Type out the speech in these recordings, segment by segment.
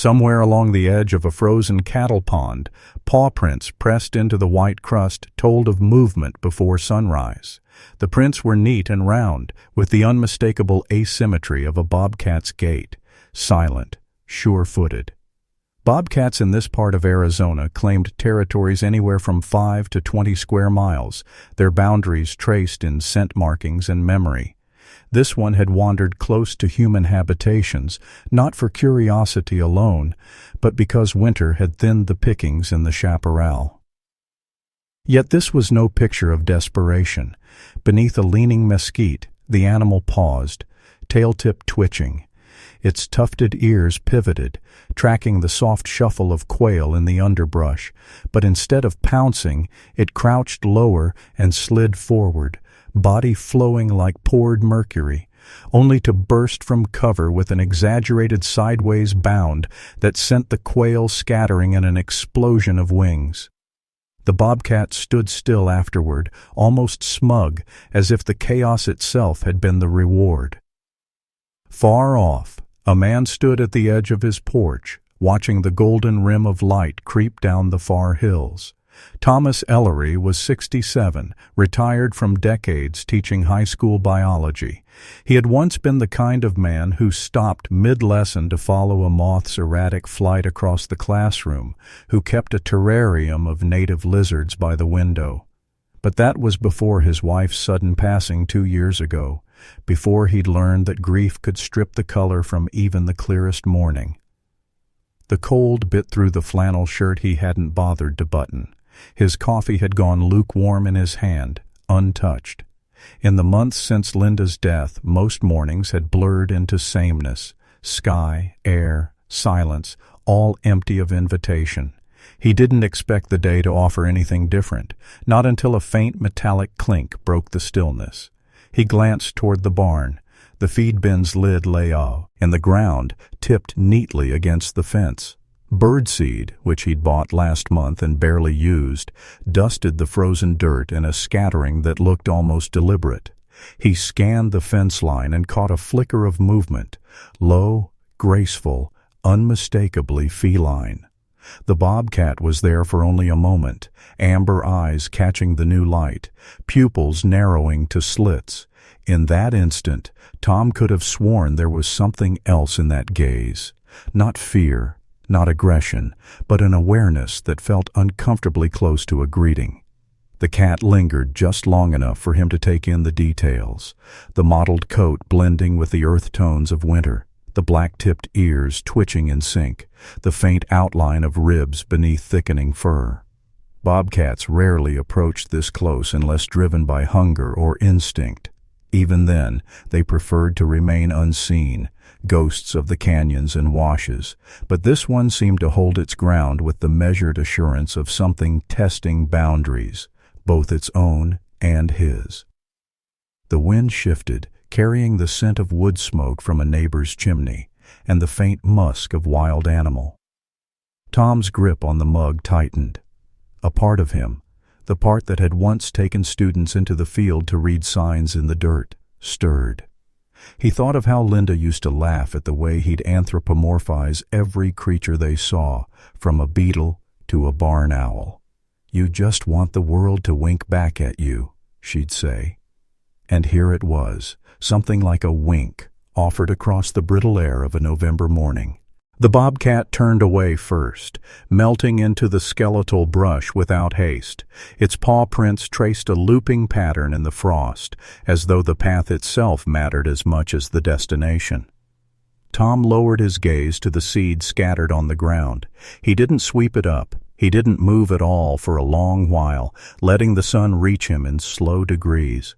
Somewhere along the edge of a frozen cattle pond, paw prints pressed into the white crust told of movement before sunrise. The prints were neat and round, with the unmistakable asymmetry of a bobcat's gait, silent, sure-footed. Bobcats in this part of Arizona claimed territories anywhere from 5 to 20 square miles, their boundaries traced in scent markings and memory. This one had wandered close to human habitations, not for curiosity alone, but because winter had thinned the pickings in the chaparral. Yet this was no picture of desperation. Beneath a leaning mesquite, the animal paused, tail-tip twitching. Its tufted ears pivoted, tracking the soft shuffle of quail in the underbrush, but instead of pouncing, it crouched lower and slid forward, body flowing like poured mercury, only to burst from cover with an exaggerated sideways bound that sent the quail scattering in an explosion of wings. The bobcat stood still afterward, almost smug, as if the chaos itself had been the reward. Far off, a man stood at the edge of his porch, watching the golden rim of light creep down the far hills. Thomas Ellery was 67, retired from decades teaching high school biology. He had once been the kind of man who stopped mid-lesson to follow a moth's erratic flight across the classroom, who kept a terrarium of native lizards by the window. But that was before his wife's sudden passing 2 years ago, before he'd learned that grief could strip the color from even the clearest morning. The cold bit through the flannel shirt he hadn't bothered to button. His coffee had gone lukewarm in his hand, untouched. In the months since Linda's death, most mornings had blurred into sameness, sky, air, silence, all empty of invitation. He didn't expect the day to offer anything different, not until a faint metallic clink broke the stillness. He glanced toward the barn. The feed bin's lid lay off, and the ground tipped neatly against the fence. Birdseed, which he'd bought last month and barely used, dusted the frozen dirt in a scattering that looked almost deliberate. He scanned the fence line and caught a flicker of movement, low, graceful, unmistakably feline. The bobcat was there for only a moment, amber eyes catching the new light, pupils narrowing to slits. In that instant, Tom could have sworn there was something else in that gaze. Not fear, not aggression, but an awareness that felt uncomfortably close to a greeting. The cat lingered just long enough for him to take in the details, the mottled coat blending with the earth tones of winter, the black-tipped ears twitching in sync, the faint outline of ribs beneath thickening fur. Bobcats rarely approached this close unless driven by hunger or instinct. Even then, they preferred to remain unseen, ghosts of the canyons and washes, but this one seemed to hold its ground with the measured assurance of something testing boundaries, both its own and his. The wind shifted, carrying the scent of wood smoke from a neighbor's chimney, and the faint musk of wild animal. Tom's grip on the mug tightened. A part of him, the part that had once taken students into the field to read signs in the dirt, stirred. He thought of how Linda used to laugh at the way he'd anthropomorphize every creature they saw, from a beetle to a barn owl. "You just want the world to wink back at you," she'd say. And here it was, something like a wink, offered across the brittle air of a November morning. The bobcat turned away first, melting into the skeletal brush without haste. Its paw prints traced a looping pattern in the frost, as though the path itself mattered as much as the destination. Tom lowered his gaze to the seed scattered on the ground. He didn't sweep it up. He didn't move at all for a long while, letting the sun reach him in slow degrees.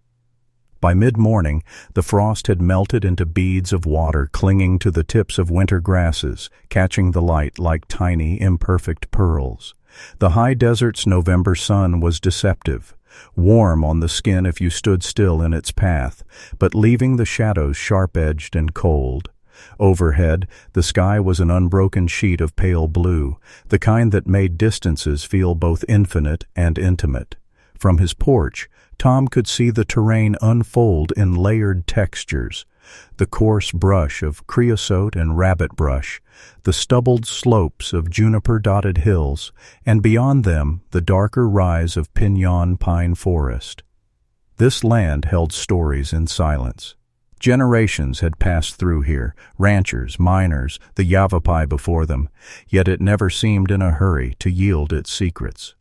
By mid-morning, the frost had melted into beads of water clinging to the tips of winter grasses, catching the light like tiny, imperfect pearls. The high desert's November sun was deceptive, warm on the skin if you stood still in its path, but leaving the shadows sharp-edged and cold. Overhead, the sky was an unbroken sheet of pale blue, the kind that made distances feel both infinite and intimate. From his porch, Tom could see the terrain unfold in layered textures, the coarse brush of creosote and rabbit brush, the stubbled slopes of juniper-dotted hills, and beyond them the darker rise of pinon pine forest. This land held stories in silence. Generations had passed through here, ranchers, miners, the Yavapai before them, yet it never seemed in a hurry to yield its secrets.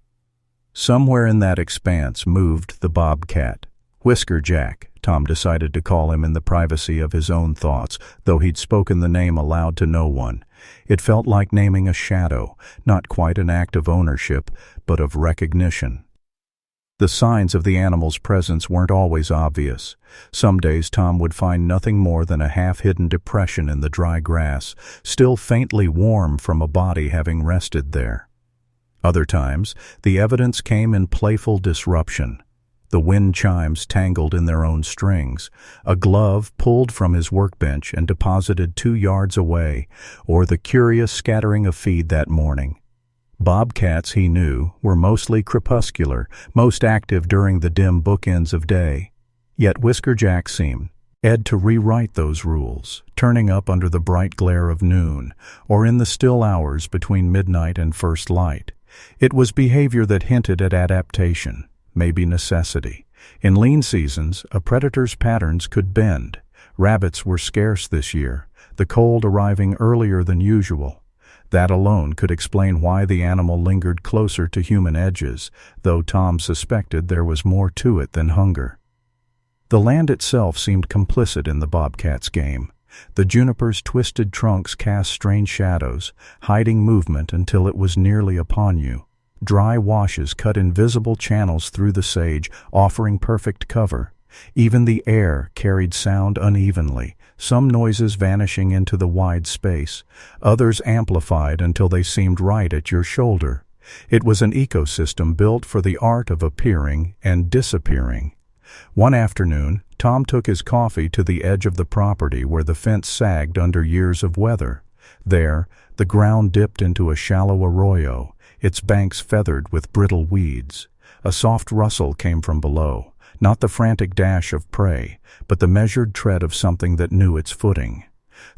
Somewhere in that expanse moved the bobcat. Whisker Jack, Tom decided to call him in the privacy of his own thoughts, though he'd spoken the name aloud to no one. It felt like naming a shadow, not quite an act of ownership, but of recognition. The signs of the animal's presence weren't always obvious. Some days Tom would find nothing more than a half-hidden depression in the dry grass, still faintly warm from a body having rested there. Other times, the evidence came in playful disruption. The wind chimes tangled in their own strings, a glove pulled from his workbench and deposited 2 yards away, or the curious scattering of feed that morning. Bobcats, he knew, were mostly crepuscular, most active during the dim bookends of day. Yet Whisker Jack seemed to rewrite those rules, turning up under the bright glare of noon, or in the still hours between midnight and first light. It was behavior that hinted at adaptation, maybe necessity. In lean seasons, a predator's patterns could bend. Rabbits were scarce this year, the cold arriving earlier than usual. That alone could explain why the animal lingered closer to human edges, though Tom suspected there was more to it than hunger. The land itself seemed complicit in the bobcat's game. The juniper's twisted trunks cast strange shadows, hiding movement until it was nearly upon you. Dry washes cut invisible channels through the sage, offering perfect cover. Even the air carried sound unevenly, some noises vanishing into the wide space, others amplified until they seemed right at your shoulder. It was an ecosystem built for the art of appearing and disappearing. One afternoon, Tom took his coffee to the edge of the property where the fence sagged under years of weather. There, the ground dipped into a shallow arroyo, its banks feathered with brittle weeds. A soft rustle came from below, not the frantic dash of prey, but the measured tread of something that knew its footing.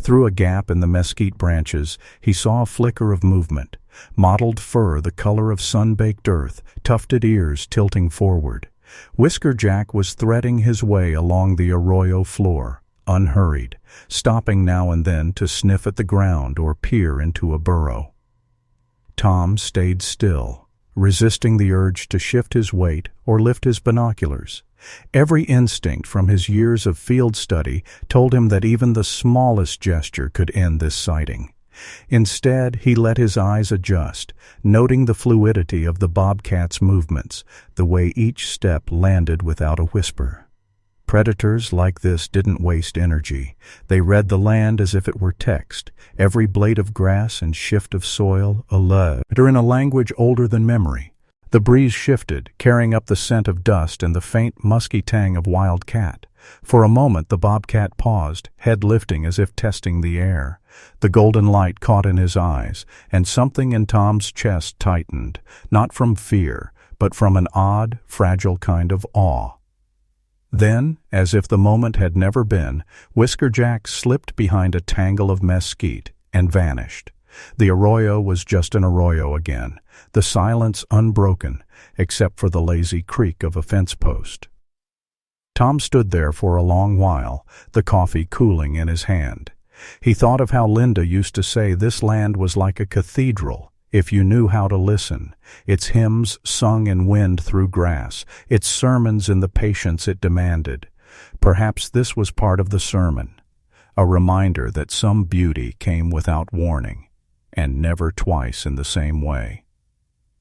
Through a gap in the mesquite branches, he saw a flicker of movement, mottled fur the color of sun-baked earth, tufted ears tilting forward. Whisker Jack was threading his way along the arroyo floor, unhurried, stopping now and then to sniff at the ground or peer into a burrow. Tom stayed still, resisting the urge to shift his weight or lift his binoculars. Every instinct from his years of field study told him that even the smallest gesture could end this sighting. Instead, he let his eyes adjust, noting the fluidity of the bobcat's movements, the way each step landed without a whisper. Predators like this didn't waste energy. They read the land as if it were text, every blade of grass and shift of soil a letter in a language older than memory. The breeze shifted, carrying up the scent of dust and the faint, musky tang of wild cat. For a moment the bobcat paused, head lifting as if testing the air. The golden light caught in his eyes, and something in Tom's chest tightened, not from fear, but from an odd, fragile kind of awe. Then, as if the moment had never been, Whisker Jack slipped behind a tangle of mesquite and vanished. The arroyo was just an arroyo again, the silence unbroken, except for the lazy creak of a fence post. Tom stood there for a long while, the coffee cooling in his hand. He thought of how Linda used to say this land was like a cathedral, if you knew how to listen, its hymns sung in wind through grass, its sermons in the patience it demanded. Perhaps this was part of the sermon, a reminder that some beauty came without warning, and never twice in the same way.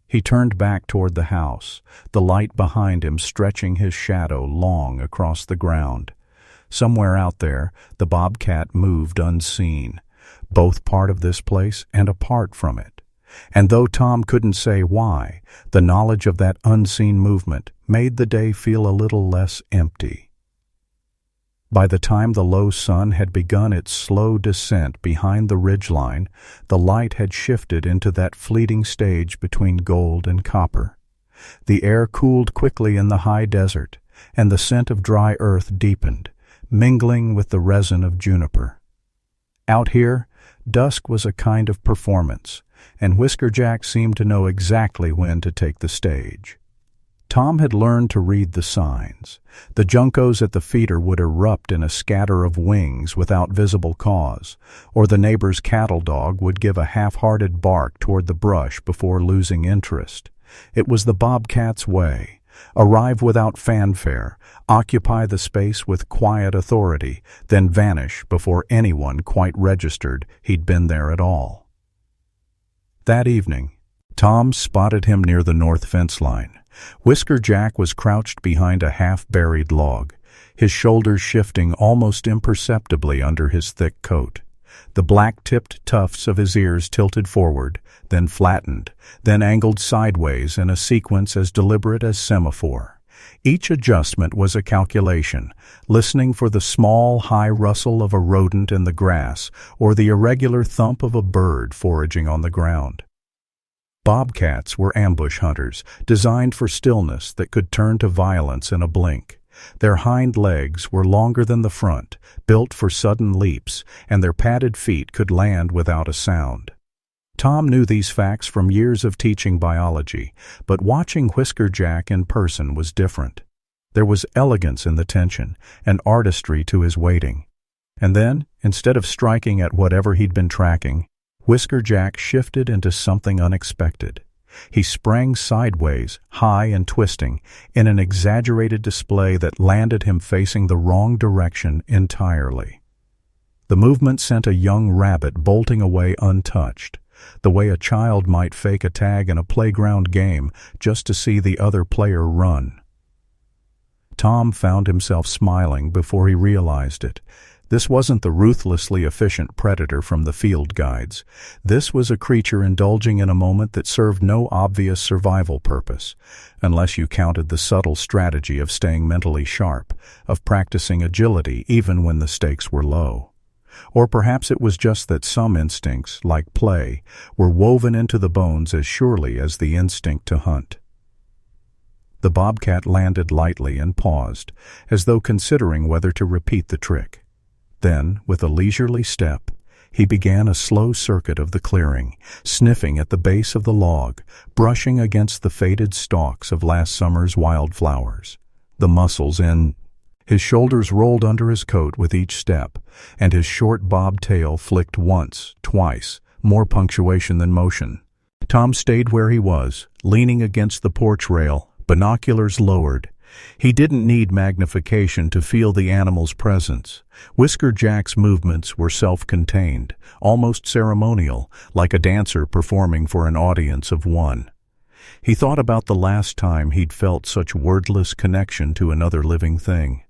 He turned back toward the house, the light behind him stretching his shadow long across the ground. Somewhere out there, the bobcat moved unseen, both part of this place and apart from it. And though Tom couldn't say why, the knowledge of that unseen movement made the day feel a little less empty. By the time the low sun had begun its slow descent behind the ridgeline, the light had shifted into that fleeting stage between gold and copper. The air cooled quickly in the high desert, and the scent of dry earth deepened, mingling with the resin of juniper. Out here, dusk was a kind of performance, and Whisker Jack seemed to know exactly when to take the stage. Tom had learned to read the signs. The juncos at the feeder would erupt in a scatter of wings without visible cause, or the neighbor's cattle dog would give a half-hearted bark toward the brush before losing interest. It was the bobcat's way. Arrive without fanfare, occupy the space with quiet authority, then vanish before anyone quite registered he'd been there at all. That evening, Tom spotted him near the north fence line. Whisker Jack was crouched behind a half-buried log, his shoulders shifting almost imperceptibly under his thick coat. The black-tipped tufts of his ears tilted forward, then flattened, then angled sideways in a sequence as deliberate as semaphore. Each adjustment was a calculation, listening for the small, high rustle of a rodent in the grass or the irregular thump of a bird foraging on the ground. Bobcats were ambush hunters, designed for stillness that could turn to violence in a blink. Their hind legs were longer than the front, built for sudden leaps, and their padded feet could land without a sound. Tom knew these facts from years of teaching biology, but watching Whisker Jack in person was different. There was elegance in the tension, and artistry to his waiting. And then, instead of striking at whatever he'd been tracking, Whisker Jack shifted into something unexpected. He sprang sideways, high and twisting, in an exaggerated display that landed him facing the wrong direction entirely. The movement sent a young rabbit bolting away untouched, the way a child might fake a tag in a playground game just to see the other player run. Tom found himself smiling before he realized it. This wasn't the ruthlessly efficient predator from the field guides. This was a creature indulging in a moment that served no obvious survival purpose, unless you counted the subtle strategy of staying mentally sharp, of practicing agility even when the stakes were low. Or perhaps it was just that some instincts, like play, were woven into the bones as surely as the instinct to hunt. The bobcat landed lightly and paused, as though considering whether to repeat the trick. Then, with a leisurely step, he began a slow circuit of the clearing, sniffing at the base of the log, brushing against the faded stalks of last summer's wildflowers. The muscles in his shoulders rolled under his coat with each step, and his short bobtail flicked once, twice, more punctuation than motion. Tom stayed where he was, leaning against the porch rail, binoculars lowered. He didn't need magnification to feel the animal's presence. Whisker Jack's movements were self-contained, almost ceremonial, like a dancer performing for an audience of one. He thought about the last time he'd felt such wordless connection to another living thing.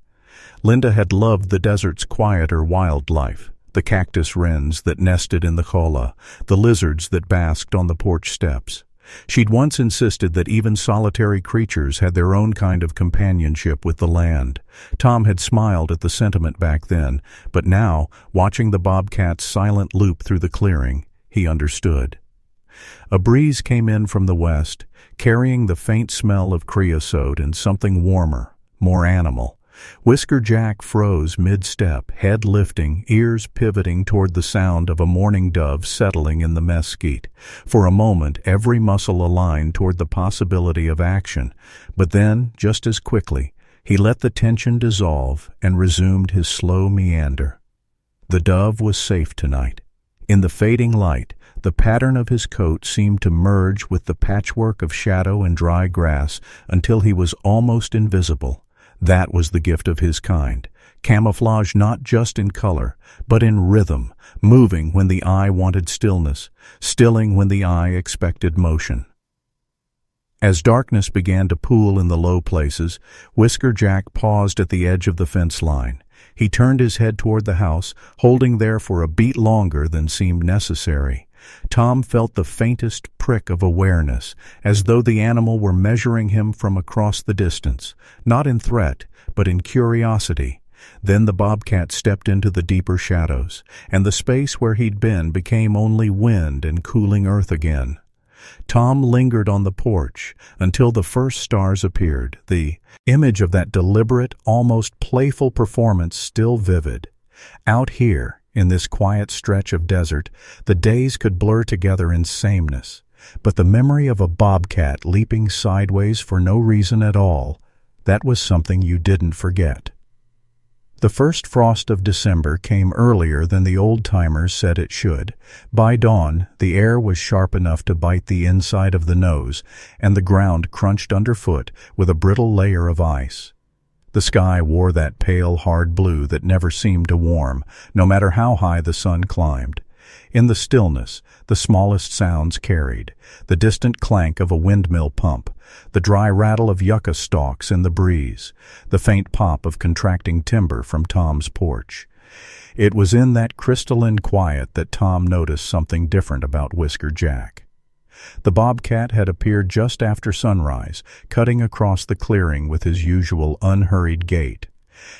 Linda had loved the desert's quieter wildlife, the cactus wrens that nested in the cholla, the lizards that basked on the porch steps. She'd once insisted that even solitary creatures had their own kind of companionship with the land. Tom had smiled at the sentiment back then, but now, watching the bobcat's silent loop through the clearing, he understood. A breeze came in from the west, carrying the faint smell of creosote and something warmer, more animal. Whisker Jack froze mid-step, head lifting, ears pivoting toward the sound of a mourning dove settling in the mesquite. For a moment, every muscle aligned toward the possibility of action, but then, just as quickly, he let the tension dissolve and resumed his slow meander. The dove was safe tonight. In the fading light, the pattern of his coat seemed to merge with the patchwork of shadow and dry grass until he was almost invisible. That was the gift of his kind, camouflage not just in color, but in rhythm, moving when the eye wanted stillness, stilling when the eye expected motion. As darkness began to pool in the low places, Whisker Jack paused at the edge of the fence line. He turned his head toward the house, holding there for a beat longer than seemed necessary. Tom felt the faintest prick of awareness, as though the animal were measuring him from across the distance, not in threat, but in curiosity. Then the bobcat stepped into the deeper shadows, and the space where he'd been became only wind and cooling earth again. Tom lingered on the porch until the first stars appeared, the image of that deliberate, almost playful performance still vivid. Out here, in this quiet stretch of desert, the days could blur together in sameness, but the memory of a bobcat leaping sideways for no reason at all, that was something you didn't forget. The first frost of December came earlier than the old-timers said it should. By dawn, the air was sharp enough to bite the inside of the nose, and the ground crunched underfoot with a brittle layer of ice. The sky wore that pale, hard blue that never seemed to warm, no matter how high the sun climbed. In the stillness, the smallest sounds carried: the distant clank of a windmill pump, the dry rattle of yucca stalks in the breeze, the faint pop of contracting timber from Tom's porch. It was in that crystalline quiet that Tom noticed something different about Whisker Jack. The bobcat had appeared just after sunrise, cutting across the clearing with his usual unhurried gait.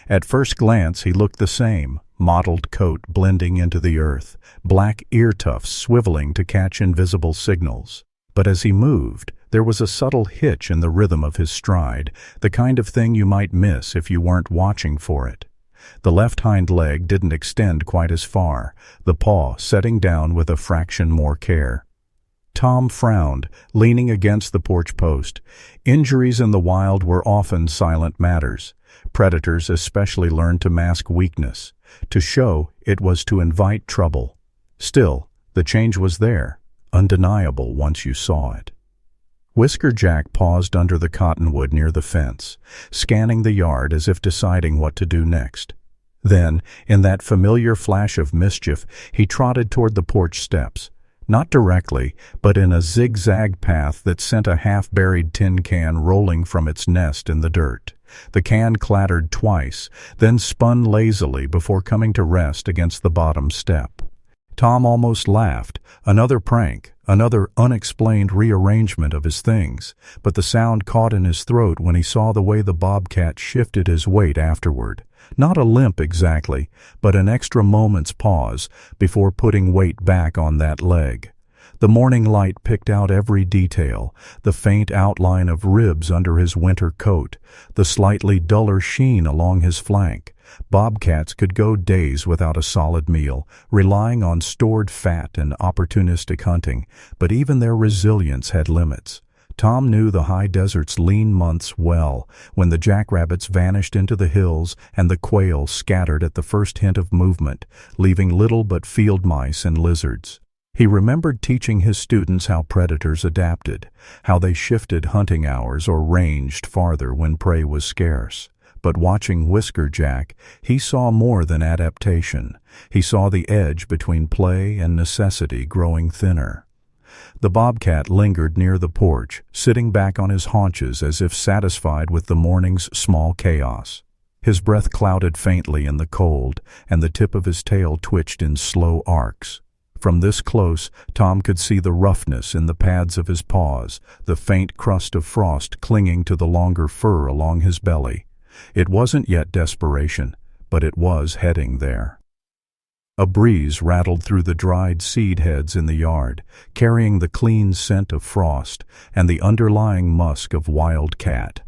At first glance he looked the same, mottled coat blending into the earth, black ear tufts swiveling to catch invisible signals. But as he moved, there was a subtle hitch in the rhythm of his stride, the kind of thing you might miss if you weren't watching for it. The left hind leg didn't extend quite as far, the paw setting down with a fraction more care. Tom frowned, leaning against the porch post. Injuries in the wild were often silent matters. Predators especially learned to mask weakness. To show it was to invite trouble. Still, the change was there, undeniable once you saw it. Whisker Jack paused under the cottonwood near the fence, scanning the yard as if deciding what to do next. Then, in that familiar flash of mischief, he trotted toward the porch steps. Not directly, but in a zigzag path that sent a half-buried tin can rolling from its nest in the dirt. The can clattered twice, then spun lazily before coming to rest against the bottom step. Tom almost laughed. Another prank, another unexplained rearrangement of his things, but the sound caught in his throat when he saw the way the bobcat shifted his weight afterward. Not a limp exactly, but an extra moment's pause before putting weight back on that leg. The morning light picked out every detail: the faint outline of ribs under his winter coat, the slightly duller sheen along his flank. Bobcats could go days without a solid meal, relying on stored fat and opportunistic hunting, but even their resilience had limits. Tom knew the high desert's lean months well, when the jackrabbits vanished into the hills and the quail scattered at the first hint of movement, leaving little but field mice and lizards. He remembered teaching his students how predators adapted, how they shifted hunting hours or ranged farther when prey was scarce. But watching Whisker Jack, he saw more than adaptation. He saw the edge between play and necessity growing thinner. The bobcat lingered near the porch, sitting back on his haunches as if satisfied with the morning's small chaos. His breath clouded faintly in the cold, and the tip of his tail twitched in slow arcs. From this close, Tom could see the roughness in the pads of his paws, the faint crust of frost clinging to the longer fur along his belly. It wasn't yet desperation, but it was heading there. A breeze rattled through the dried seed heads in the yard, carrying the clean scent of frost and the underlying musk of wild cat.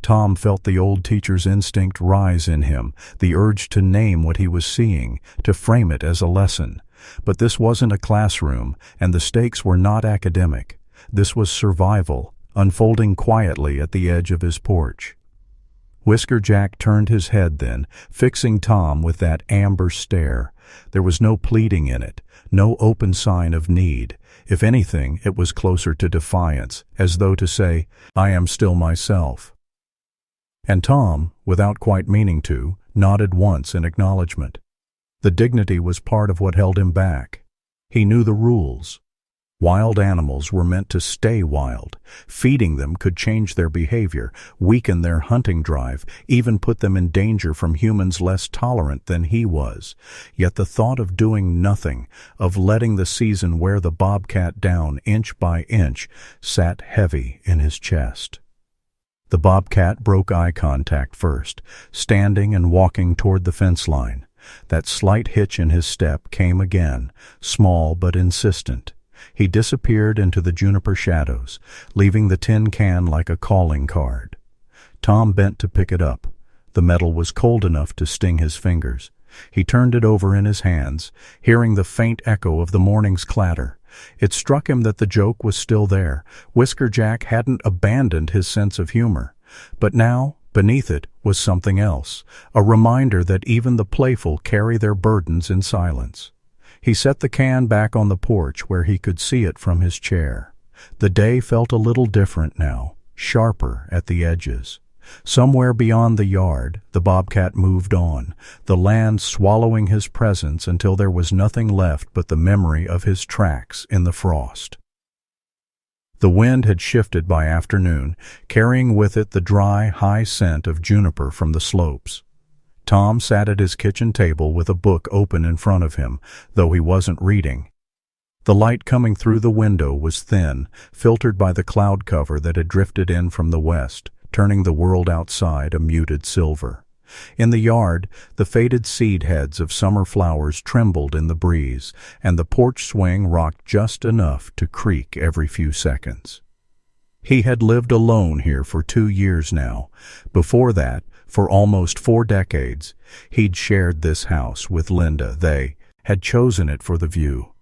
Tom felt the old teacher's instinct rise in him, the urge to name what he was seeing, to frame it as a lesson. But this wasn't a classroom, and the stakes were not academic. This was survival, unfolding quietly at the edge of his porch. Whisker Jack turned his head then, fixing Tom with that amber stare. There was no pleading in it, no open sign of need. If anything, it was closer to defiance, as though to say, "I am still myself." And Tom, without quite meaning to, nodded once in acknowledgement. The dignity was part of what held him back. He knew the rules. Wild animals were meant to stay wild. Feeding them could change their behavior, weaken their hunting drive, even put them in danger from humans less tolerant than he was. Yet the thought of doing nothing, of letting the season wear the bobcat down inch by inch, sat heavy in his chest. The bobcat broke eye contact first, standing and walking toward the fence line. That slight hitch in his step came again, small but insistent. He disappeared into the juniper shadows, leaving the tin can like a calling card. Tom bent to pick it up. The metal was cold enough to sting his fingers. He turned it over in his hands, hearing the faint echo of the morning's clatter. It struck him that the joke was still there. Whisker Jack hadn't abandoned his sense of humor. But now, beneath it, was something else, a reminder that even the playful carry their burdens in silence. He set the can back on the porch where he could see it from his chair. The day felt a little different now, sharper at the edges. Somewhere beyond the yard, the bobcat moved on, the land swallowing his presence until there was nothing left but the memory of his tracks in the frost. The wind had shifted by afternoon, carrying with it the dry, high scent of juniper from the slopes. Tom sat at his kitchen table with a book open in front of him, though he wasn't reading. The light coming through the window was thin, filtered by the cloud cover that had drifted in from the west, turning the world outside a muted silver. In the yard, the faded seed heads of summer flowers trembled in the breeze, and the porch swing rocked just enough to creak every few seconds. He had lived alone here for 2 years now. Before that, for almost 4 decades, he'd shared this house with Linda. They had chosen it for the view,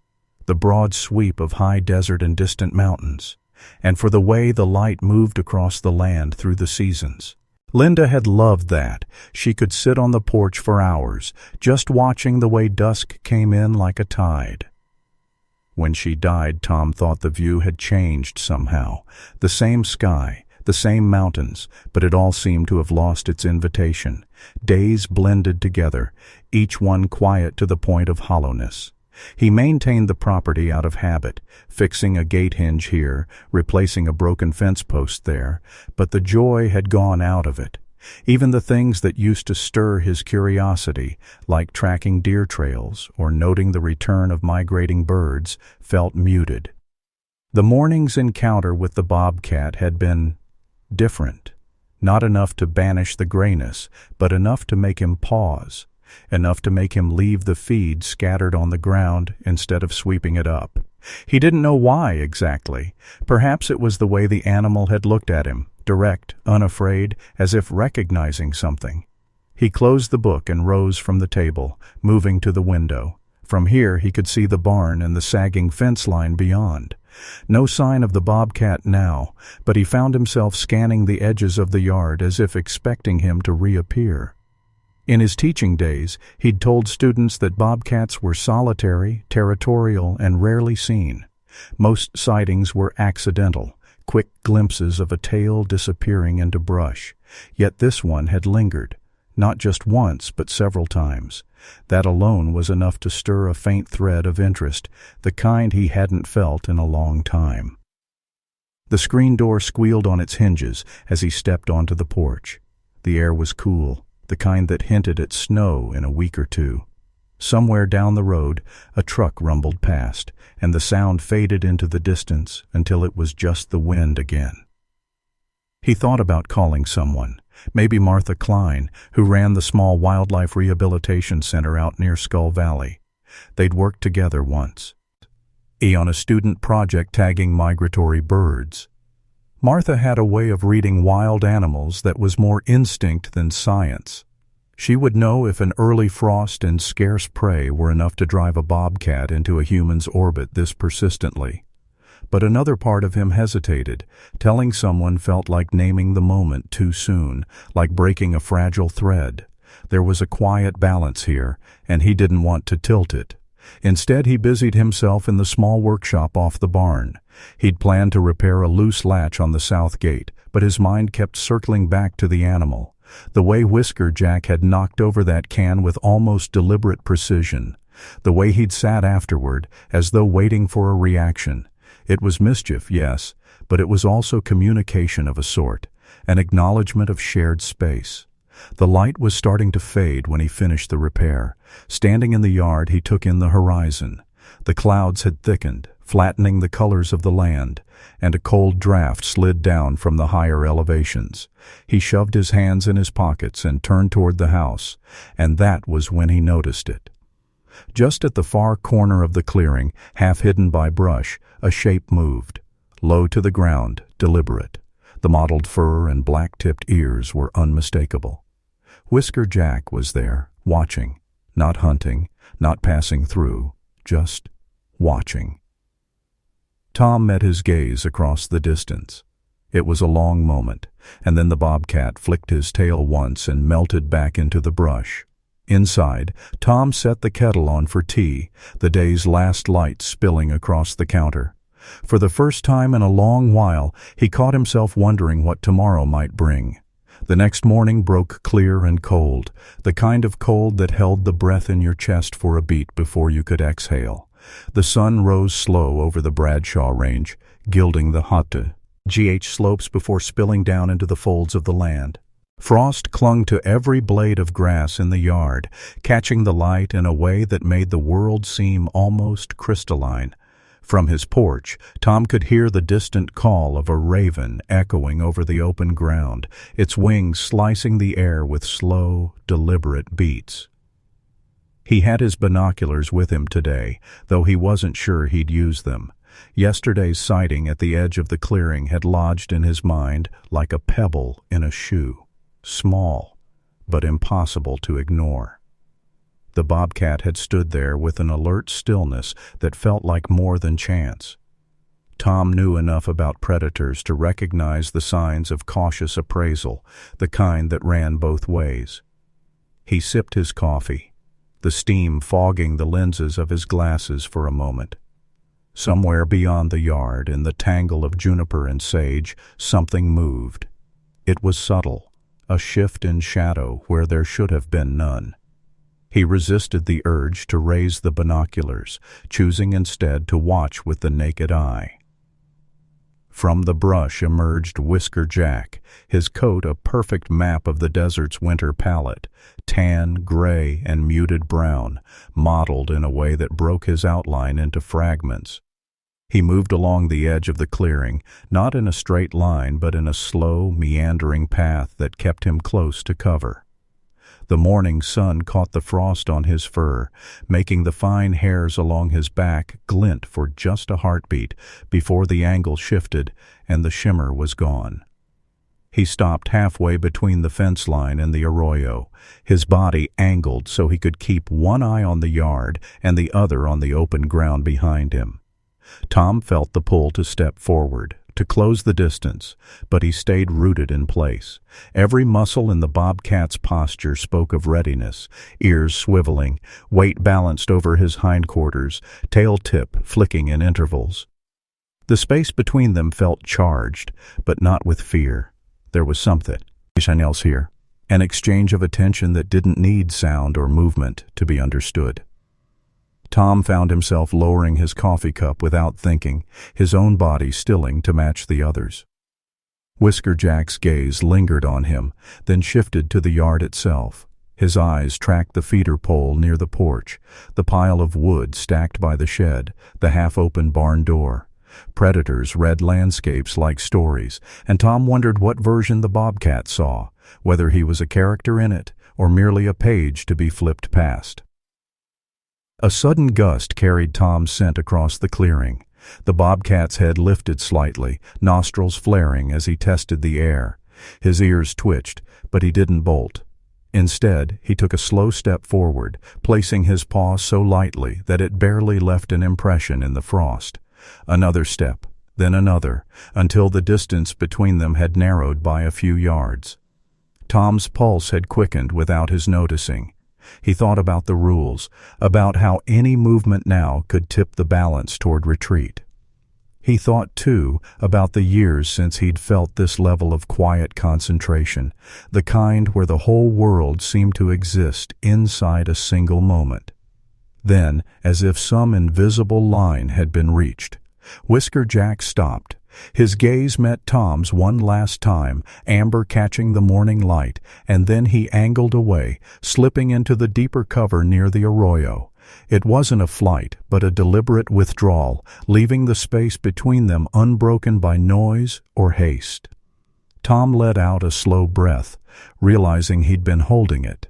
the broad sweep of high desert and distant mountains, and for the way the light moved across the land through the seasons. Linda had loved that. She could sit on the porch for hours, just watching the way dusk came in like a tide. When she died, Tom thought the view had changed somehow. The same sky, the same mountains, but it all seemed to have lost its invitation. Days blended together, each one quiet to the point of hollowness. He maintained the property out of habit, fixing a gate hinge here, replacing a broken fence post there, but the joy had gone out of it. Even the things that used to stir his curiosity, like tracking deer trails or noting the return of migrating birds, felt muted. The morning's encounter with the bobcat had been different, not enough to banish the grayness, but enough to make him pause. Enough to make him leave the feed scattered on the ground instead of sweeping it up. He didn't know why exactly. Perhaps it was the way the animal had looked at him, direct, unafraid, as if recognizing something. He closed the book and rose from the table, moving to the window. From here he could see the barn and the sagging fence line beyond. No sign of the bobcat now, but he found himself scanning the edges of the yard as if expecting him to reappear. In his teaching days, he'd told students that bobcats were solitary, territorial, and rarely seen. Most sightings were accidental, quick glimpses of a tail disappearing into brush. Yet this one had lingered, not just once but several times. That alone was enough to stir a faint thread of interest, the kind he hadn't felt in a long time. The screen door squealed on its hinges as he stepped onto the porch. The air was cool, the kind that hinted at snow in a week or two. Somewhere down the road, a truck rumbled past, and the sound faded into the distance until it was just the wind again. He thought about calling someone, maybe Martha Klein, who ran the small wildlife rehabilitation center out near Skull Valley. They'd worked together once, on a student project tagging migratory birds. Martha had a way of reading wild animals that was more instinct than science. She would know if an early frost and scarce prey were enough to drive a bobcat into a human's orbit this persistently. But another part of him hesitated. Telling someone felt like naming the moment too soon, like breaking a fragile thread. There was a quiet balance here, and he didn't want to tilt it. Instead, he busied himself in the small workshop off the barn. He'd planned to repair a loose latch on the south gate, but his mind kept circling back to the animal. The way Whisker Jack had knocked over that can with almost deliberate precision. The way he'd sat afterward, as though waiting for a reaction. It was mischief, yes, but it was also communication of a sort, an acknowledgement of shared space. The light was starting to fade when he finished the repair. Standing in the yard, he took in the horizon. The clouds had thickened, flattening the colors of the land, and a cold draft slid down from the higher elevations. He shoved his hands in his pockets and turned toward the house, and that was when he noticed it. Just at the far corner of the clearing, half hidden by brush, a shape moved. Low to the ground, deliberate. The mottled fur and black-tipped ears were unmistakable. Whisker Jack was there, watching, not hunting, not passing through, just watching. Tom met his gaze across the distance. It was a long moment, and then the bobcat flicked his tail once and melted back into the brush. Inside, Tom set the kettle on for tea, the day's last light spilling across the counter. For the first time in a long while, he caught himself wondering what tomorrow might bring. The next morning broke clear and cold, the kind of cold that held the breath in your chest for a beat before you could exhale. The sun rose slow over the Bradshaw Range, gilding the hot-to-GH slopes before spilling down into the folds of the land. Frost clung to every blade of grass in the yard, catching the light in a way that made the world seem almost crystalline. From his porch, Tom could hear the distant call of a raven echoing over the open ground, its wings slicing the air with slow, deliberate beats. He had his binoculars with him today, though he wasn't sure he'd use them. Yesterday's sighting at the edge of the clearing had lodged in his mind like a pebble in a shoe. Small, but impossible to ignore. The bobcat had stood there with an alert stillness that felt like more than chance. Tom knew enough about predators to recognize the signs of cautious appraisal, the kind that ran both ways. He sipped his coffee, the steam fogging the lenses of his glasses for a moment. Somewhere beyond the yard, in the tangle of juniper and sage, something moved. It was subtle, a shift in shadow where there should have been none. He resisted the urge to raise the binoculars, choosing instead to watch with the naked eye. From the brush emerged Whisker Jack, his coat a perfect map of the desert's winter palette, tan, gray, and muted brown, mottled in a way that broke his outline into fragments. He moved along the edge of the clearing, not in a straight line but in a slow, meandering path that kept him close to cover. The morning sun caught the frost on his fur, making the fine hairs along his back glint for just a heartbeat before the angle shifted and the shimmer was gone. He stopped halfway between the fence line and the arroyo, his body angled so he could keep one eye on the yard and the other on the open ground behind him. Tom felt the pull to step forward, to close the distance, but he stayed rooted in place. Every muscle in the bobcat's posture spoke of readiness, ears swiveling, weight balanced over his hindquarters, tail tip flicking in intervals. The space between them felt charged, but not with fear. There was something else here, an exchange of attention that didn't need sound or movement to be understood. Tom found himself lowering his coffee cup without thinking, his own body stilling to match the others. Whisker Jack's gaze lingered on him, then shifted to the yard itself. His eyes tracked the feeder pole near the porch, the pile of wood stacked by the shed, the half-open barn door. Predators read landscapes like stories, and Tom wondered what version the bobcat saw, whether he was a character in it or merely a page to be flipped past. A sudden gust carried Tom's scent across the clearing. The bobcat's head lifted slightly, nostrils flaring as he tested the air. His ears twitched, but he didn't bolt. Instead, he took a slow step forward, placing his paw so lightly that it barely left an impression in the frost. Another step, then another, until the distance between them had narrowed by a few yards. Tom's pulse had quickened without his noticing. He thought about the rules, about how any movement now could tip the balance toward retreat. He thought, too, about the years since he'd felt this level of quiet concentration, the kind where the whole world seemed to exist inside a single moment. Then, as if some invisible line had been reached, Whisker Jack stopped. His gaze met Tom's one last time, amber catching the morning light, and then he angled away, slipping into the deeper cover near the arroyo. It wasn't a flight, but a deliberate withdrawal, leaving the space between them unbroken by noise or haste. Tom let out a slow breath, realizing he'd been holding it.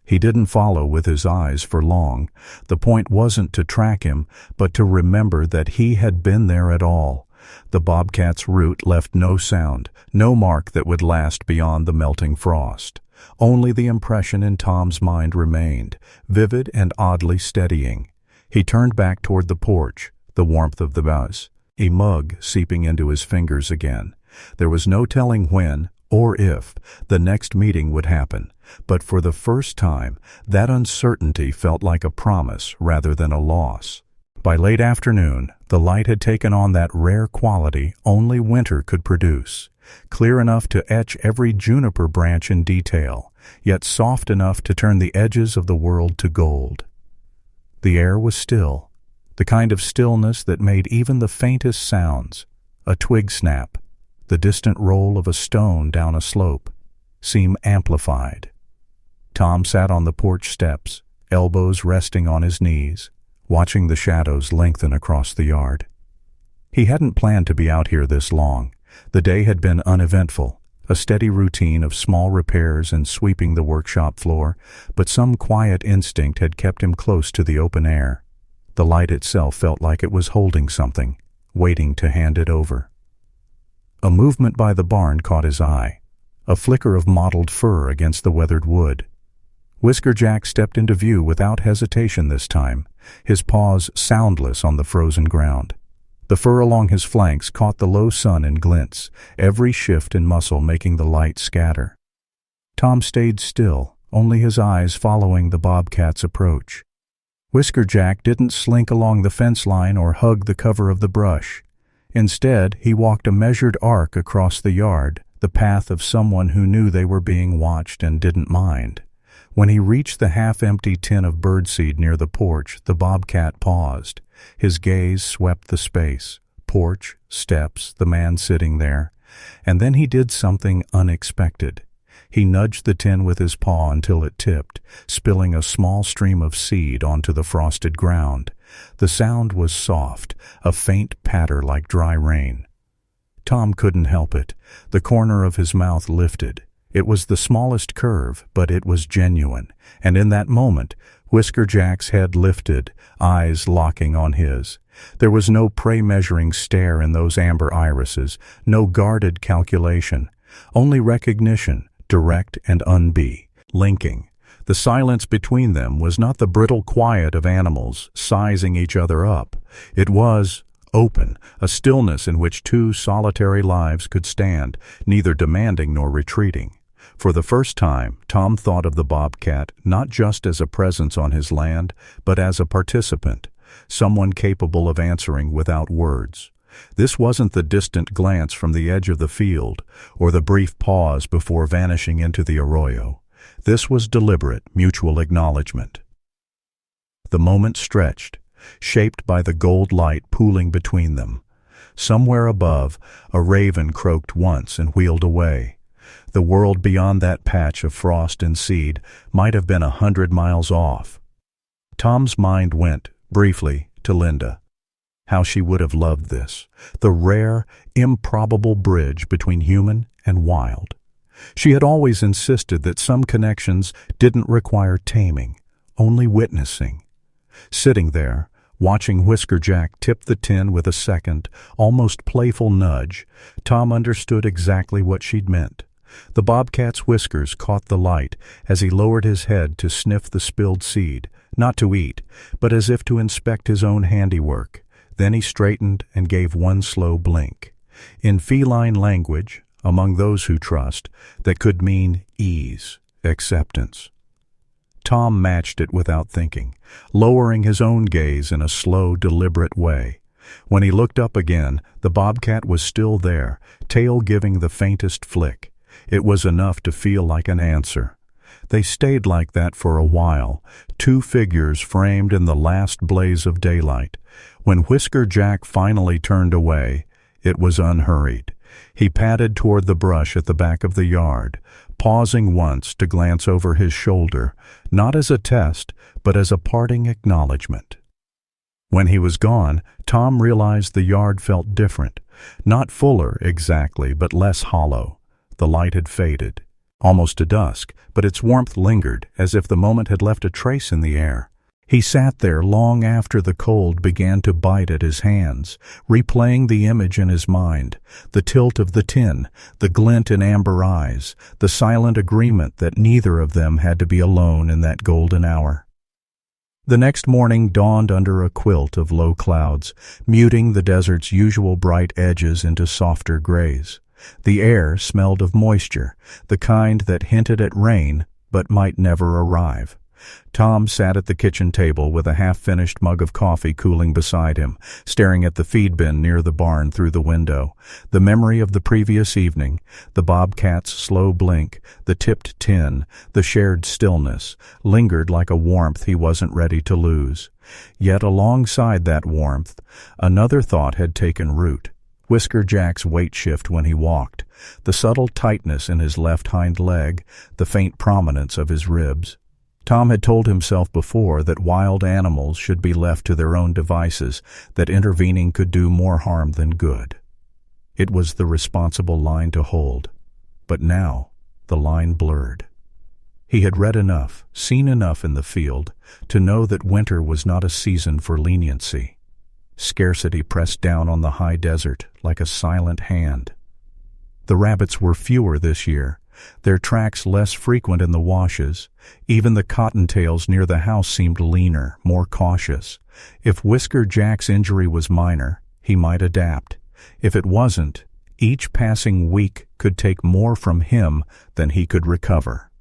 He didn't follow with his eyes for long. The point wasn't to track him, but to remember that he had been there at all. The bobcat's route left no sound, no mark that would last beyond the melting frost. Only the impression in Tom's mind remained, vivid and oddly steadying. He turned back toward the porch, the warmth of the buzz, a mug seeping into his fingers again. There was no telling when, or if, the next meeting would happen, but for the first time, that uncertainty felt like a promise rather than a loss. By late afternoon, the light had taken on that rare quality only winter could produce, clear enough to etch every juniper branch in detail, yet soft enough to turn the edges of the world to gold. The air was still, the kind of stillness that made even the faintest sounds, a twig snap, the distant roll of a stone down a slope, seem amplified. Tom sat on the porch steps, elbows resting on his knees, watching the shadows lengthen across the yard. He hadn't planned to be out here this long. The day had been uneventful, a steady routine of small repairs and sweeping the workshop floor, but some quiet instinct had kept him close to the open air. The light itself felt like it was holding something, waiting to hand it over. A movement by the barn caught his eye, a flicker of mottled fur against the weathered wood. Whisker Jack stepped into view without hesitation this time, his paws soundless on the frozen ground. The fur along his flanks caught the low sun in glints, every shift in muscle making the light scatter. Tom stayed still, only his eyes following the bobcat's approach. Whisker Jack didn't slink along the fence line or hug the cover of the brush. Instead, he walked a measured arc across the yard, the path of someone who knew they were being watched and didn't mind. When he reached the half-empty tin of birdseed near the porch, the bobcat paused. His gaze swept the space, porch, steps, the man sitting there. And then he did something unexpected. He nudged the tin with his paw until it tipped, spilling a small stream of seed onto the frosted ground. The sound was soft, a faint patter like dry rain. Tom couldn't help it. The corner of his mouth lifted. It was the smallest curve, but it was genuine, and in that moment, Whisker Jack's head lifted, eyes locking on his. There was no prey-measuring stare in those amber irises, no guarded calculation, only recognition, direct and linking. The silence between them was not the brittle quiet of animals sizing each other up. It was open, a stillness in which two solitary lives could stand, neither demanding nor retreating. For the first time, Tom thought of the bobcat not just as a presence on his land, but as a participant, someone capable of answering without words. This wasn't the distant glance from the edge of the field, or the brief pause before vanishing into the arroyo. This was deliberate, mutual acknowledgement. The moment stretched, shaped by the gold light pooling between them. Somewhere above, a raven croaked once and wheeled away. The world beyond that patch of frost and seed might have been 100 miles off. Tom's mind went, briefly, to Linda. How she would have loved this, the rare, improbable bridge between human and wild. She had always insisted that some connections didn't require taming, only witnessing. Sitting there, watching Whisker Jack tip the tin with a second, almost playful nudge, Tom understood exactly what she'd meant. The bobcat's whiskers caught the light as he lowered his head to sniff the spilled seed, not to eat, but as if to inspect his own handiwork. Then he straightened and gave one slow blink. In feline language, among those who trust, that could mean ease, acceptance. Tom matched it without thinking, lowering his own gaze in a slow, deliberate way. When he looked up again, the bobcat was still there, tail giving the faintest flick. It was enough to feel like an answer. They stayed like that for a while, two figures framed in the last blaze of daylight. When Whisker Jack finally turned away, it was unhurried. He padded toward the brush at the back of the yard, pausing once to glance over his shoulder, not as a test, but as a parting acknowledgement. When he was gone, Tom realized the yard felt different, not fuller exactly, but less hollow. The light had faded. almost to dusk, but its warmth lingered, as if the moment had left a trace in the air. He sat there long after the cold began to bite at his hands, replaying the image in his mind, the tilt of the tin, the glint in amber eyes, the silent agreement that neither of them had to be alone in that golden hour. The next morning dawned under a quilt of low clouds, muting the desert's usual bright edges into softer grays. The air smelled of moisture, the kind that hinted at rain but might never arrive. Tom sat at the kitchen table with a half-finished mug of coffee cooling beside him, staring at the feed bin near the barn through the window. The memory of the previous evening, the bobcat's slow blink, the tipped tin, the shared stillness, lingered like a warmth he wasn't ready to lose. Yet alongside that warmth, another thought had taken root. Whisker Jack's weight shift when he walked, the subtle tightness in his left hind leg, the faint prominence of his ribs. Tom had told himself before that wild animals should be left to their own devices, that intervening could do more harm than good. It was the responsible line to hold. But now, the line blurred. He had read enough, seen enough in the field, to know that winter was not a season for leniency. Scarcity pressed down on the high desert like a silent hand. The rabbits were fewer this year, their tracks less frequent in the washes. Even the cottontails near the house seemed leaner, more cautious. If Whisker Jack's injury was minor, he might adapt. If it wasn't, each passing week could take more from him than he could recover.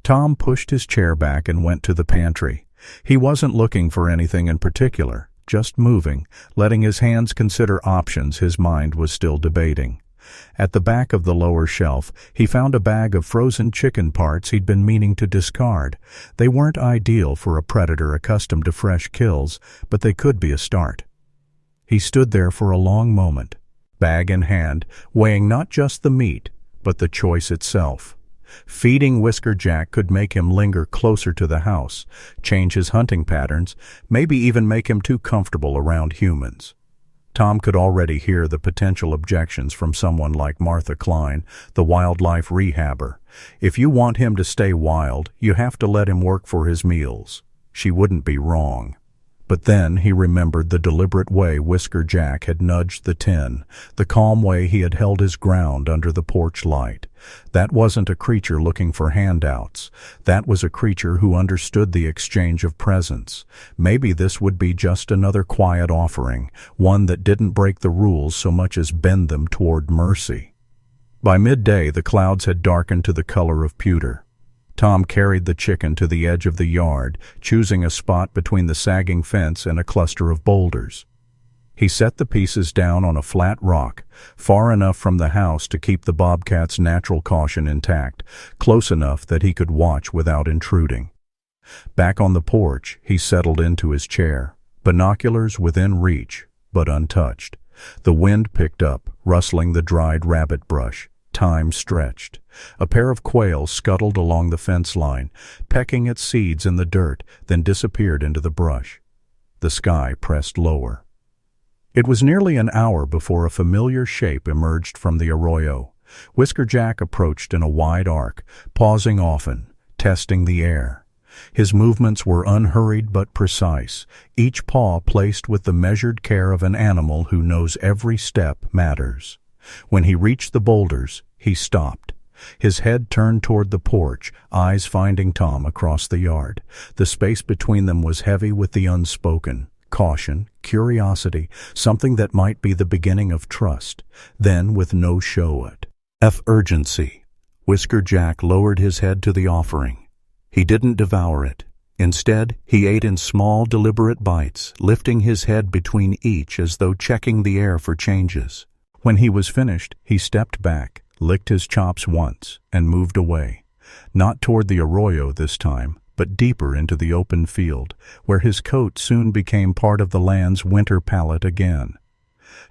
Tom pushed his chair back and went to the pantry. He wasn't looking for anything in particular, just moving, letting his hands consider options his mind was still debating. At the back of the lower shelf, he found a bag of frozen chicken parts he'd been meaning to discard. They weren't ideal for a predator accustomed to fresh kills, but they could be a start. He stood there for a long moment, bag in hand, weighing not just the meat, but the choice itself. Feeding Whisker Jack could make him linger closer to the house, change his hunting patterns, maybe even make him too comfortable around humans. Tom could already hear the potential objections from someone like Martha Klein, the wildlife rehabber. If you want him to stay wild, you have to let him work for his meals. She wouldn't be wrong. But then he remembered the deliberate way Whisker Jack had nudged the tin, the calm way he had held his ground under the porch light. That wasn't a creature looking for handouts. That was a creature who understood the exchange of presents. Maybe this would be just another quiet offering, one that didn't break the rules so much as bend them toward mercy. By midday, the clouds had darkened to the color of pewter. Tom carried the chicken to the edge of the yard, choosing a spot between the sagging fence and a cluster of boulders. He set the pieces down on a flat rock, far enough from the house to keep the bobcat's natural caution intact, close enough that he could watch without intruding. Back on the porch, he settled into his chair, binoculars within reach, but untouched. The wind picked up, rustling the dried rabbit brush. Time stretched. A pair of quail scuttled along the fence line, pecking at seeds in the dirt, then disappeared into the brush. The sky pressed lower. It was nearly an hour before a familiar shape emerged from the arroyo. Whisker Jack approached in a wide arc, pausing often, testing the air. His movements were unhurried but precise, each paw placed with the measured care of an animal who knows every step matters. When he reached the boulders, he stopped. His head turned toward the porch, eyes finding Tom across the yard. The space between them was heavy with the unspoken. Caution, curiosity, something that might be the beginning of trust. Then, with no show it. Urgency. Whisker Jack lowered his head to the offering. He didn't devour it. Instead, he ate in small, deliberate bites, lifting his head between each as though checking the air for changes. When he was finished, he stepped back, licked his chops once, and moved away. Not toward the arroyo this time, but deeper into the open field, where his coat soon became part of the land's winter palette again.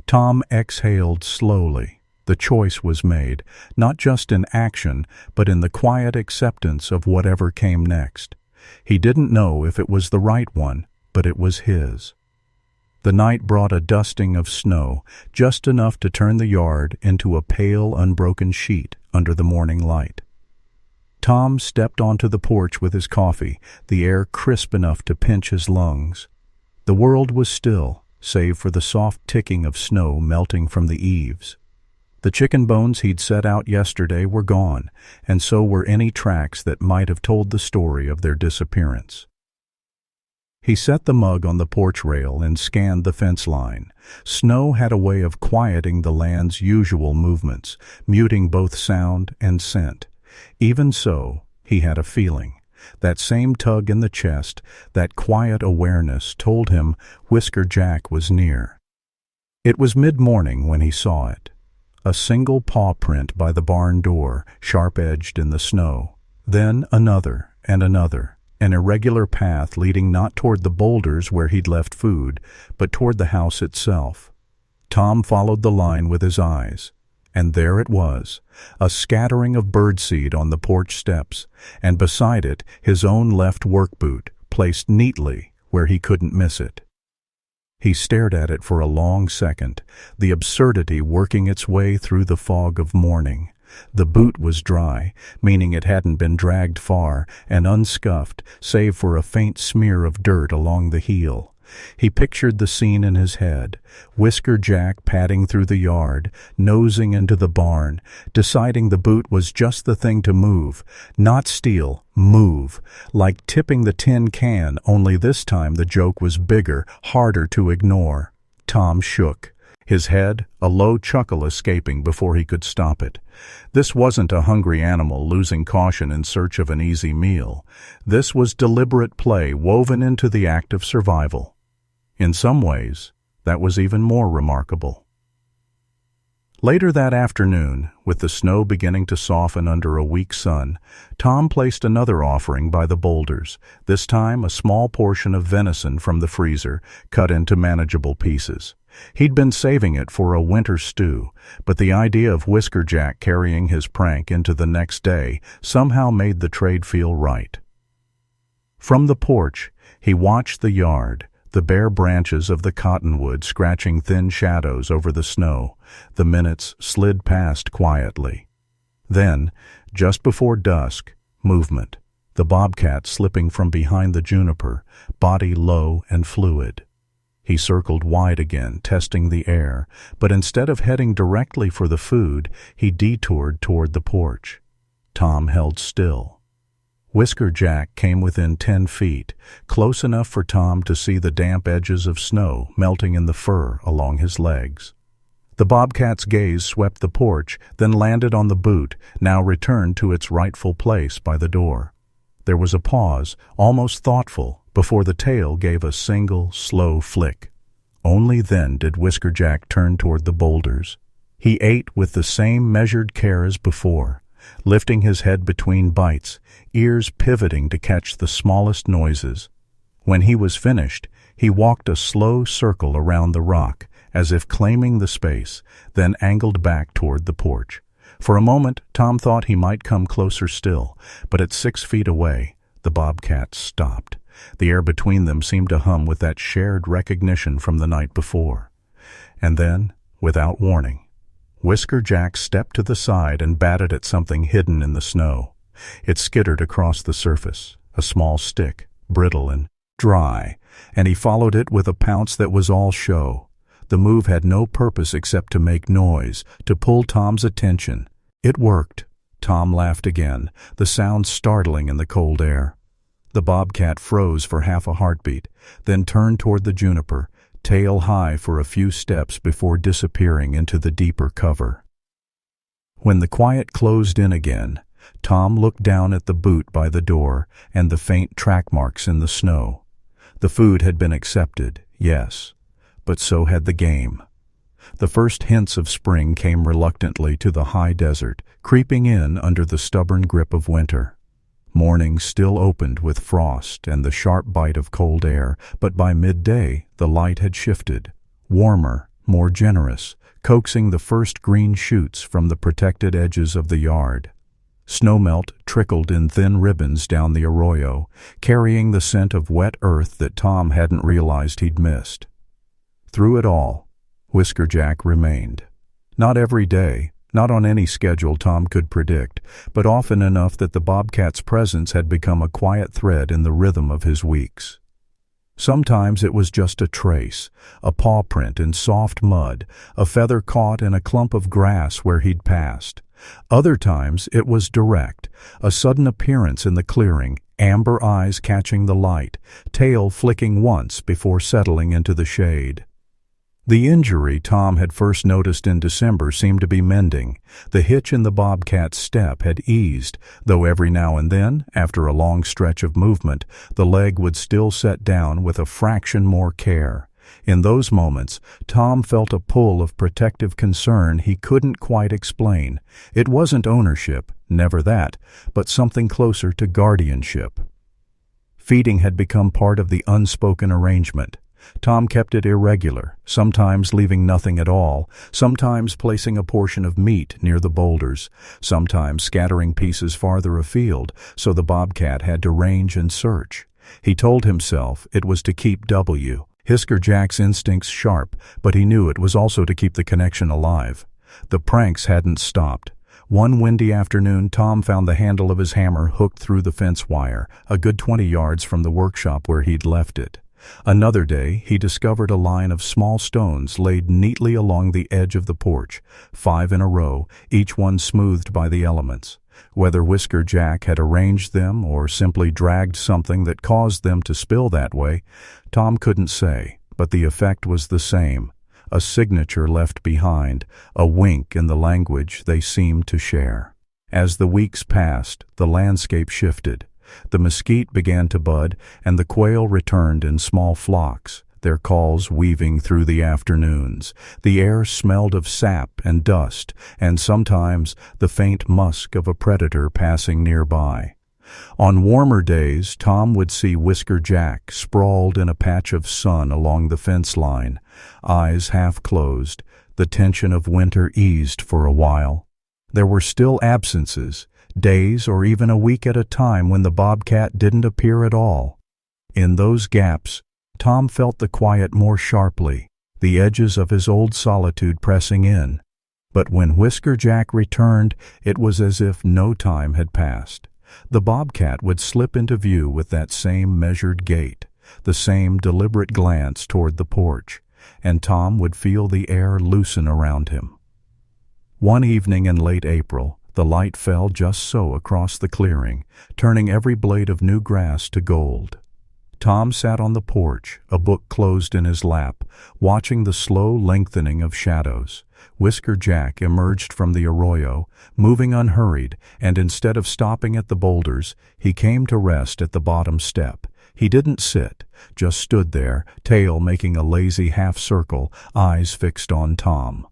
Tom exhaled slowly. The choice was made, not just in action, but in the quiet acceptance of whatever came next. He didn't know if it was the right one, but it was his. The night brought a dusting of snow, just enough to turn the yard into a pale, unbroken sheet under the morning light. Tom stepped onto the porch with his coffee, the air crisp enough to pinch his lungs. The world was still, save for the soft ticking of snow melting from the eaves. The chicken bones he'd set out yesterday were gone, and so were any tracks that might have told the story of their disappearance. He set the mug on the porch rail and scanned the fence line. Snow had a way of quieting the land's usual movements, muting both sound and scent. Even so, he had a feeling. That same tug in the chest, that quiet awareness told him Whisker Jack was near. It was mid-morning when he saw it. A single paw print by the barn door, sharp-edged in the snow. Then another and another, an irregular path leading not toward the boulders where he'd left food, but toward the house itself. Tom followed the line with his eyes. And there it was, a scattering of birdseed on the porch steps, and beside it his own left work boot, placed neatly where he couldn't miss it. He stared at it for a long second, the absurdity working its way through the fog of morning. The boot was dry, meaning it hadn't been dragged far, and unscuffed, save for a faint smear of dirt along the heel. He pictured the scene in his head, Whisker Jack padding through the yard, nosing into the barn, deciding the boot was just the thing to move, not steal, move, like tipping the tin can, only this time the joke was bigger, harder to ignore. Tom shook, his head, a low chuckle escaping before he could stop it. This wasn't a hungry animal losing caution in search of an easy meal. This was deliberate play woven into the act of survival. In some ways, that was even more remarkable. Later that afternoon, with the snow beginning to soften under a weak sun, Tom placed another offering by the boulders, this time a small portion of venison from the freezer, cut into manageable pieces. He'd been saving it for a winter stew, but the idea of Whisker Jack carrying his prank into the next day somehow made the trade feel right. From the porch, he watched the yard, the bare branches of the cottonwood scratching thin shadows over the snow. The minutes slid past quietly. Then, just before dusk, movement, the bobcat slipping from behind the juniper, body low and fluid. He circled wide again, testing the air, but instead of heading directly for the food, he detoured toward the porch. Tom held still. Whisker Jack came within 10 feet, close enough for Tom to see the damp edges of snow melting in the fur along his legs. The bobcat's gaze swept the porch, then landed on the boot, now returned to its rightful place by the door. There was a pause, almost thoughtful, before the tail gave a single, slow flick. Only then did Whisker Jack turn toward the boulders. He ate with the same measured care as before, lifting his head between bites, ears pivoting to catch the smallest noises. When he was finished, he walked a slow circle around the rock, as if claiming the space, then angled back toward the porch. For a moment, Tom thought he might come closer still, but at 6 feet away, the bobcat stopped. The air between them seemed to hum with that shared recognition from the night before. And then, without warning, Whisker Jack stepped to the side and batted at something hidden in the snow. It skittered across the surface, a small stick, brittle and dry, and he followed it with a pounce that was all show. The move had no purpose except to make noise, to pull Tom's attention. It worked. Tom laughed again, the sound startling in the cold air. The bobcat froze for half a heartbeat, then turned toward the juniper, tail high for a few steps before disappearing into the deeper cover. When the quiet closed in again, Tom looked down at the boot by the door and the faint track marks in the snow. The food had been accepted, yes, but so had the game. The first hints of spring came reluctantly to the high desert, creeping in under the stubborn grip of winter. Morning still opened with frost and the sharp bite of cold air, but by midday the light had shifted, warmer, more generous, coaxing the first green shoots from the protected edges of the yard. Snowmelt trickled in thin ribbons down the arroyo, carrying the scent of wet earth that Tom hadn't realized he'd missed. Through it all, Whisker Jack remained. Not every day, Not on any schedule Tom could predict, but often enough that the bobcat's presence had become a quiet thread in the rhythm of his weeks. Sometimes it was just a trace, a paw print in soft mud, a feather caught in a clump of grass where he'd passed. Other times it was direct, a sudden appearance in the clearing, amber eyes catching the light, tail flicking once before settling into the shade. The injury Tom had first noticed in December seemed to be mending. The hitch in the bobcat's step had eased, though every now and then, after a long stretch of movement, the leg would still set down with a fraction more care. In those moments, Tom felt a pull of protective concern he couldn't quite explain. It wasn't ownership, never that, but something closer to guardianship. Feeding had become part of the unspoken arrangement. Tom kept it irregular, sometimes leaving nothing at all, sometimes placing a portion of meat near the boulders, sometimes scattering pieces farther afield, so the bobcat had to range and search. He told himself it was to keep Whisker Jack's instincts sharp, but he knew it was also to keep the connection alive. The pranks hadn't stopped. One windy afternoon, Tom found the handle of his hammer hooked through the fence wire, a good 20 yards from the workshop where he'd left it. Another day, he discovered a line of small stones laid neatly along the edge of the porch, 5 in a row, each one smoothed by the elements. Whether Whisker Jack had arranged them or simply dragged something that caused them to spill that way, Tom couldn't say, but the effect was the same. A signature left behind, a wink in the language they seemed to share. As the weeks passed, the landscape shifted. The mesquite began to bud, and the quail returned in small flocks, their calls weaving through the afternoons. The air smelled of sap and dust, and sometimes the faint musk of a predator passing nearby. On warmer days, Tom would see Whisker Jack sprawled in a patch of sun along the fence line, eyes half closed. The tension of winter eased for a while. There were still absences, days or even a week at a time when the bobcat didn't appear at all. In those gaps, Tom felt the quiet more sharply, the edges of his old solitude pressing in. But when Whisker Jack returned, it was as if no time had passed. The bobcat would slip into view with that same measured gait, the same deliberate glance toward the porch, and Tom would feel the air loosen around him. One evening in late April, the light fell just so across the clearing, turning every blade of new grass to gold. Tom sat on the porch, a book closed in his lap, watching the slow lengthening of shadows. Whisker Jack emerged from the arroyo, moving unhurried, and instead of stopping at the boulders, he came to rest at the bottom step. He didn't sit, just stood there, tail making a lazy half-circle, eyes fixed on Tom.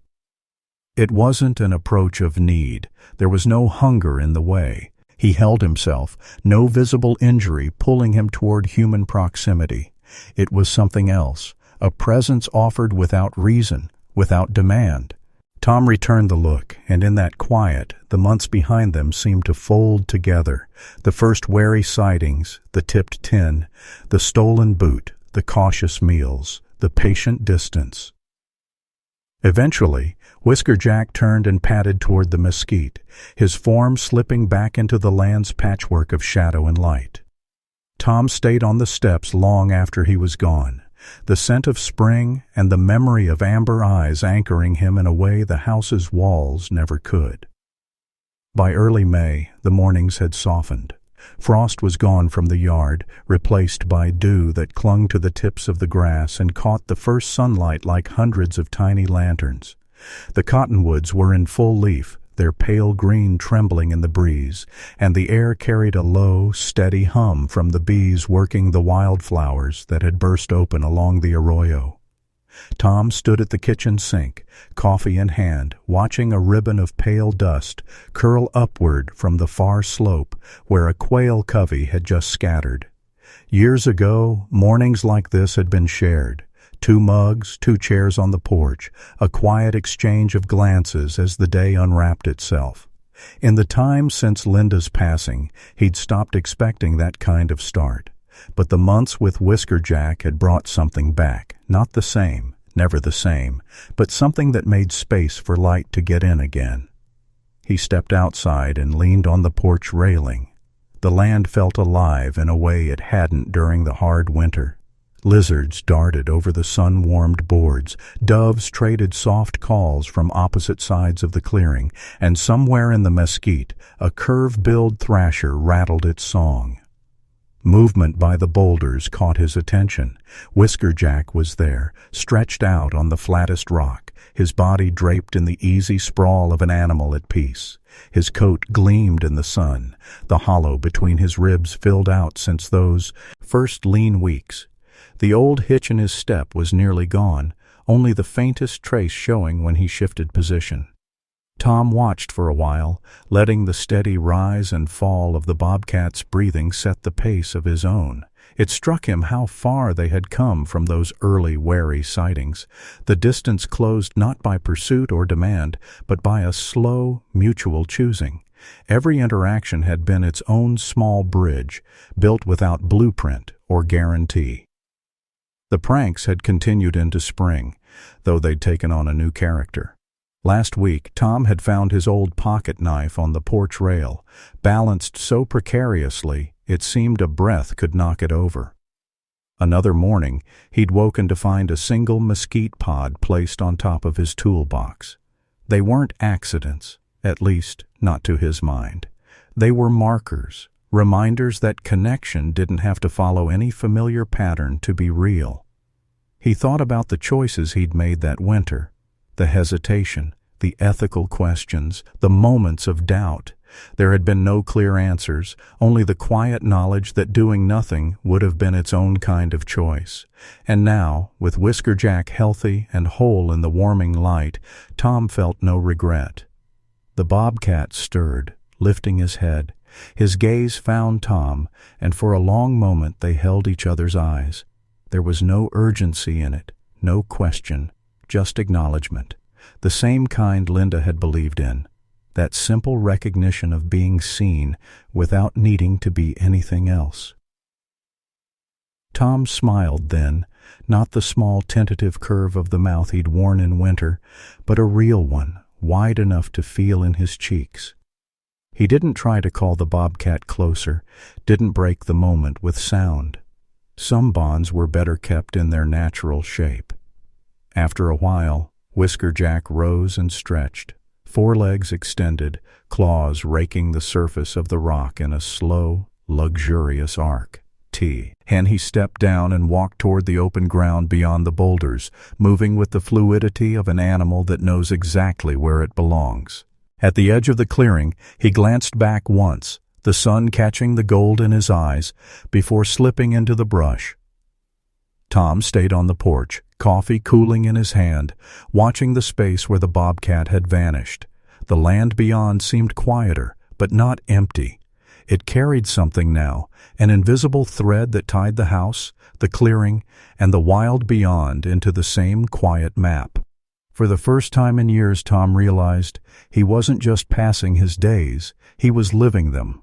It wasn't an approach of need. There was no hunger in the way. He held himself, no visible injury pulling him toward human proximity. It was something else, a presence offered without reason, without demand. Tom returned the look, and in that quiet, the months behind them seemed to fold together. The first wary sightings, the tipped tin, the stolen boot, the cautious meals, the patient distance. Eventually, Whisker Jack turned and padded toward the mesquite, his form slipping back into the land's patchwork of shadow and light. Tom stayed on the steps long after he was gone, the scent of spring and the memory of amber eyes anchoring him in a way the house's walls never could. By early May, the mornings had softened. Frost was gone from the yard, replaced by dew that clung to the tips of the grass and caught the first sunlight like hundreds of tiny lanterns. The cottonwoods were in full leaf, their pale green trembling in the breeze, and the air carried a low, steady hum from the bees working the wildflowers that had burst open along the arroyo. Tom stood at the kitchen sink, coffee in hand, watching a ribbon of pale dust curl upward from the far slope where a quail covey had just scattered. Years ago, mornings like this had been shared. 2 mugs, 2 chairs on the porch, a quiet exchange of glances as the day unwrapped itself. In the time since Linda's passing, he'd stopped expecting that kind of start. But the months with Whisker Jack had brought something back, not the same, never the same, but something that made space for light to get in again. He stepped outside and leaned on the porch railing. The land felt alive in a way it hadn't during the hard winter. Lizards darted over the sun-warmed boards, doves traded soft calls from opposite sides of the clearing, and somewhere in the mesquite, a curve-billed thrasher rattled its song. Movement by the boulders caught his attention. Whiskerjack was there, stretched out on the flattest rock, his body draped in the easy sprawl of an animal at peace. His coat gleamed in the sun, the hollow between his ribs filled out since those first lean weeks. The old hitch in his step was nearly gone, only the faintest trace showing when he shifted position. Tom watched for a while, letting the steady rise and fall of the bobcat's breathing set the pace of his own. It struck him how far they had come from those early wary sightings. The distance closed not by pursuit or demand, but by a slow, mutual choosing. Every interaction had been its own small bridge, built without blueprint or guarantee. The pranks had continued into spring, though they'd taken on a new character. Last week, Tom had found his old pocket knife on the porch rail, balanced so precariously it seemed a breath could knock it over. Another morning, he'd woken to find a single mesquite pod placed on top of his toolbox. They weren't accidents, at least not to his mind. They were markers, reminders that connection didn't have to follow any familiar pattern to be real. He thought about the choices he'd made that winter, the hesitation, the ethical questions, the moments of doubt. There had been no clear answers, only the quiet knowledge that doing nothing would have been its own kind of choice. And now, with Whiskerjack healthy and whole in the warming light, Tom felt no regret. The bobcat stirred, lifting his head. His gaze found Tom, and for a long moment they held each other's eyes. There was no urgency in it, no question, just acknowledgement. The same kind Linda had believed in. That simple recognition of being seen without needing to be anything else. Tom smiled then, not the small tentative curve of the mouth he'd worn in winter, but a real one, wide enough to feel in his cheeks. He didn't try to call the bobcat closer, didn't break the moment with sound. Some bonds were better kept in their natural shape. After a while, Whiskerjack rose and stretched, forelegs extended, claws raking the surface of the rock in a slow, luxurious arc. And he stepped down and walked toward the open ground beyond the boulders, moving with the fluidity of an animal that knows exactly where it belongs. At the edge of the clearing, he glanced back once, the sun catching the gold in his eyes, before slipping into the brush. Tom stayed on the porch, coffee cooling in his hand, watching the space where the bobcat had vanished. The land beyond seemed quieter, but not empty. It carried something now, an invisible thread that tied the house, the clearing, and the wild beyond into the same quiet map. For the first time in years, Tom realized he wasn't just passing his days, he was living them.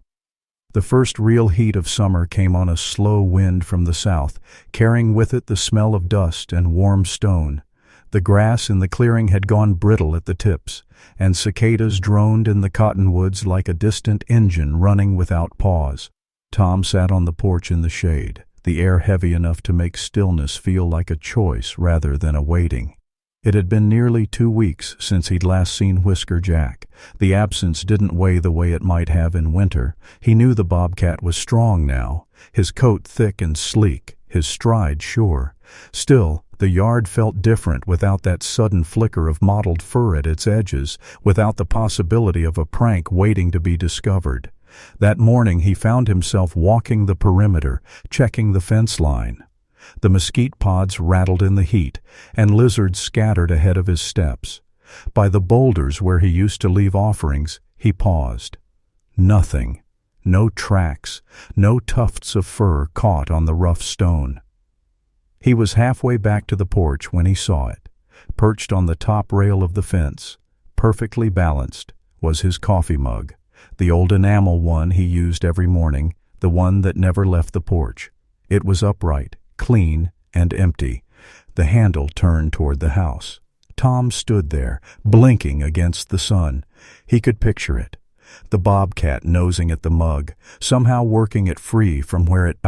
The first real heat of summer came on a slow wind from the south, carrying with it the smell of dust and warm stone. The grass in the clearing had gone brittle at the tips, and cicadas droned in the cottonwoods like a distant engine running without pause. Tom sat on the porch in the shade, the air heavy enough to make stillness feel like a choice rather than a waiting. It had been nearly 2 weeks since he'd last seen Whiskerjack. The absence didn't weigh the way it might have in winter. He knew the bobcat was strong now, his coat thick and sleek, his stride sure. Still, the yard felt different without that sudden flicker of mottled fur at its edges, without the possibility of a prank waiting to be discovered. That morning he found himself walking the perimeter, checking the fence line. The mesquite pods rattled in the heat, and lizards scattered ahead of his steps. By the boulders where he used to leave offerings, he paused. Nothing. No tracks, no tufts of fur caught on the rough stone. He was halfway back to the porch when he saw it. Perched on the top rail of the fence, perfectly balanced, was his coffee mug, the old enamel one he used every morning, the one that never left the porch. It was upright, clean, and empty, the handle turned toward the house. Tom stood there, blinking against the sun. He could picture it. The bobcat nosing at the mug, somehow working it free from where it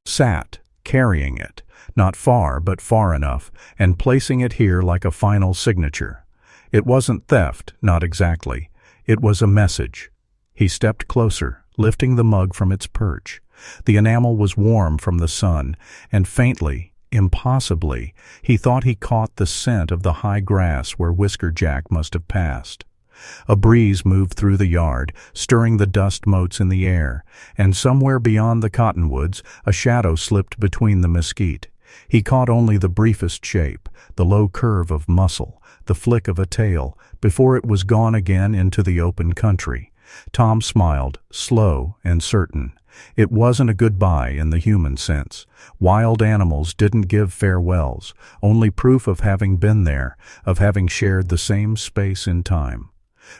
sat, carrying it, not far but far enough, and placing it here like a final signature. It wasn't theft, not exactly. It was a message. He stepped closer, lifting the mug from its perch. The enamel was warm from the sun, and faintly, impossibly, he thought he caught the scent of the high grass where Whisker Jack must have passed. A breeze moved through the yard, stirring the dust motes in the air, and somewhere beyond the cottonwoods a shadow slipped between the mesquite. He caught only the briefest shape, the low curve of muscle, the flick of a tail, before it was gone again into the open country. Tom smiled, slow and certain. It wasn't a goodbye in the human sense. Wild animals didn't give farewells, only proof of having been there, of having shared the same space in time.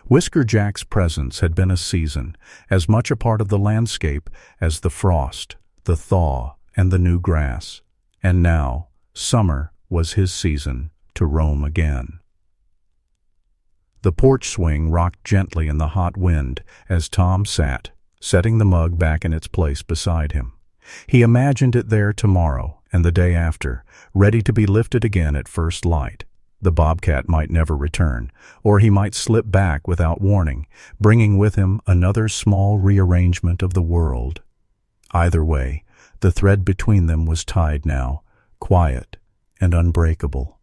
Whisker Jack's presence had been a season, as much a part of the landscape as the frost, the thaw, and the new grass. And now, summer was his season to roam again. The porch swing rocked gently in the hot wind as Tom sat, setting the mug back in its place beside him. He imagined it there tomorrow and the day after, ready to be lifted again at first light. The bobcat might never return, or he might slip back without warning, bringing with him another small rearrangement of the world. Either way, the thread between them was tied now, quiet and unbreakable.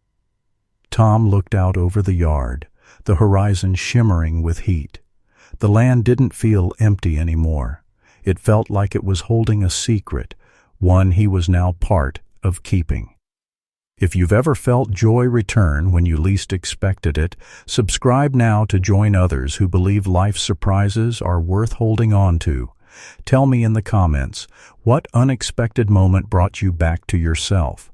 Tom looked out over the yard, the horizon shimmering with heat. The land didn't feel empty anymore. It felt like it was holding a secret, one he was now part of keeping. If you've ever felt joy return when you least expected it, subscribe now to join others who believe life's surprises are worth holding on to. Tell me in the comments, what unexpected moment brought you back to yourself?